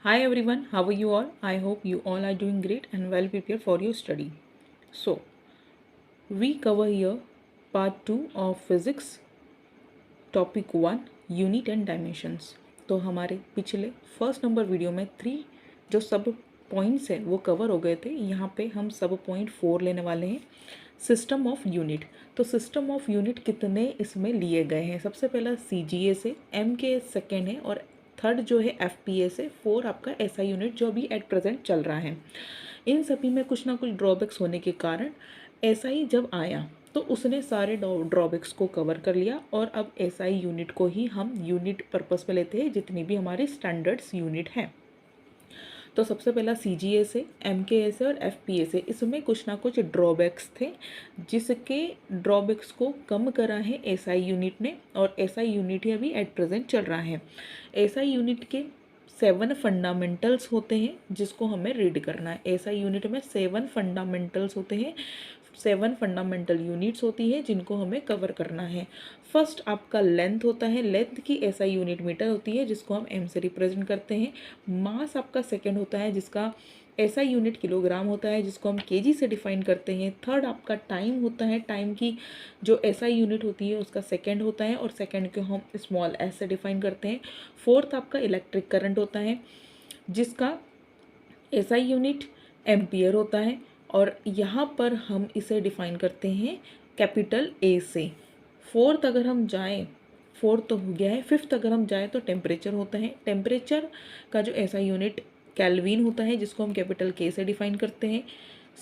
Hi everyone, how are you all? I hope you all are doing great and well prepared for your study. So, we cover here part 2 of physics, topic 1 unit and dimensions. तो हमारे पिछले first number video में 3 जो सब points हैं वो cover हो गए थे। यहाँ पे हम सब पॉइंट 4 लेने वाले हैं, सिस्टम ऑफ यूनिट। तो सिस्टम ऑफ यूनिट कितने इसमें लिए गए हैं? सबसे पहला CGA से, MKS सेकेंड है और थर्ड जो है FPA से, 4 आपका SI यूनिट जो अभी एट प्रेजेंट चल रहा है। इन सभी में कुछ ना कुछ ड्रॉबैक्स होने के कारण SI जब आया तो उसने सारे ड्रॉबैक्स को कवर कर लिया और अब SI यूनिट को ही हम यूनिट पर्पस पे लेते हैं, जितनी भी हमारी स्टैंडर्ड्स यूनिट हैं। तो सबसे पहला CGA से, MKS से और FPA से, इसमें कुछ ना कुछ ड्रॉबैक्स थे जिसके ड्रॉबैक्स को कम करा है SI यूनिट ने, और SI यूनिट ही अभी एट प्रेजेंट चल रहा है। SI यूनिट के 7 फंडामेंटल्स होते हैं जिसको हमें रीड करना है। SI यूनिट में 7 फंडामेंटल्स होते हैं, 7 फंडामेंटल यूनिट्स होती है जिनको हमें कवर करना है। फर्स्ट आपका लेंथ होता है, लेंथ की SI यूनिट मीटर होती है जिसको हम M से रिप्रेजेंट करते हैं। मास आपका सेकंड होता है जिसका SI यूनिट किलोग्राम होता है जिसको हम केजी से डिफाइन करते हैं। थर्ड आपका टाइम होता है, टाइम की जो SI यूनिट होती है उसका सेकंड होता है और सेकंड को हम स्मॉल s से डिफाइन करते हैं। फोर्थ आपका इलेक्ट्रिक करंट होता है जिसका SI यूनिट एम्पियर होता है और यहाँ पर हम इसे डिफाइन करते हैं कैपिटल A से। फोर्थ अगर हम जाएँ, फोर्थ तो हो गया है, फिफ्थ अगर हम जाएँ तो टेम्परेचर होता है। टेम्परेचर का जो SI यूनिट केल्विन होता है जिसको हम कैपिटल K से डिफाइन करते हैं।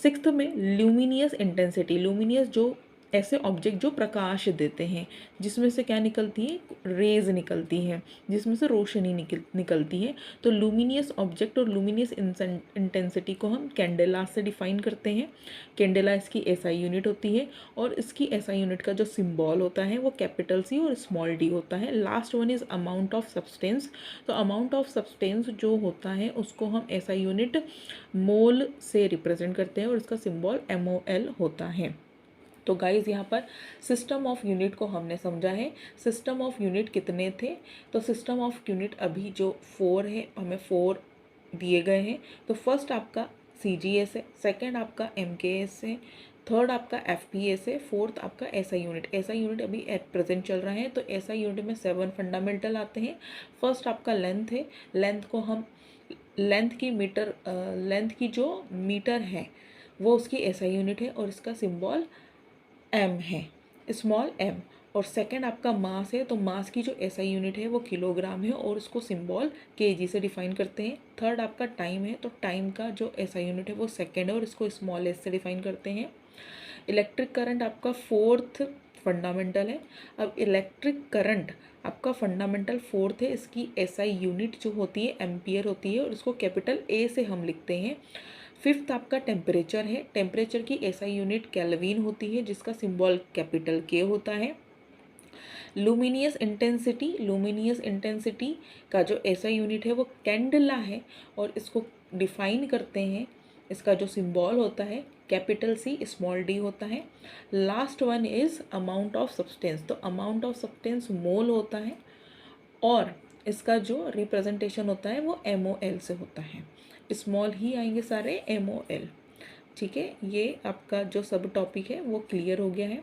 सिक्स्थ में ल्यूमिनियस इंटेंसिटी, ल्यूमिनियस जो ऐसे ऑब्जेक्ट जो प्रकाश देते हैं, जिसमें से क्या निकलती है, रेज निकलती हैं, जिसमें से रोशनी निकलती है। तो लूमिनियस ऑब्जेक्ट और लूमिनियस इंटेंसिटी को हम कैंडेला से डिफाइन करते हैं। कैंडेला इसकी SI यूनिट होती है और इसकी SI यूनिट का जो सिंबल होता है वो कैपिटल C और स्मॉल d होता है। Last one is amount of substance. तो अमाउंट ऑफ सब्सटेंस जो होता है उसको हम SI यूनिट मोल से रिप्रेजेंट करते हैं और इसका सिंबल MOL होता है। तो गाइज यहाँ पर सिस्टम ऑफ यूनिट को हमने समझा है। सिस्टम ऑफ यूनिट कितने थे? तो सिस्टम ऑफ यूनिट अभी जो 4 है, हमें 4 दिए गए हैं। तो फर्स्ट आपका CGA से, सेकेंड आपका MKS से, थर्ड आपका FPA से, फोर्थ आपका SI यूनिट। SI यूनिट अभी एट प्रेजेंट चल रहा है। तो SI यूनिट में 7 फंडामेंटल आते हैं। फर्स्ट आपका लेंथ है, लेंथ को हम लेंथ की जो मीटर है वो उसकी SI यूनिट है और इसका सिंबल M है, स्मॉल m। और सेकंड आपका मास है, तो मास की जो SI यूनिट है वो किलोग्राम है और उसको सिंबल kg से डिफाइन करते हैं। थर्ड आपका टाइम है, तो टाइम का जो SI यूनिट है वो सेकंड है और इसको स्मॉल s से डिफाइन करते हैं। इलेक्ट्रिक करंट आपका फोर्थ फंडामेंटल है। अब इलेक्ट्रिक करंट आपका फंडामेंटल फोर्थ है, इसकी SI यूनिट जो होती है एम्पियर होती है और इसको कैपिटल A से हम लिखते हैं। फिफ्थ आपका टेम्परेचर है, टेम्परेचर की SI यूनिट केल्विन होती है जिसका सिंबल कैपिटल K होता है। लुमिनियस इंटेंसिटी, लुमिनियस इंटेंसिटी का जो SI यूनिट है वो कैंडला है और इसको डिफाइन करते हैं, इसका जो सिंबल होता है कैपिटल C स्मॉल d होता है। Last one is amount of substance, तो अमाउंट ऑफ सब्सटेंस मोल होता है और इसका जो रिप्रेजेंटेशन होता है वो MOL से होता है। स्मॉल ही आएंगे सारे MOL। ठीक है, ये आपका जो सब टॉपिक है वो क्लियर हो गया है।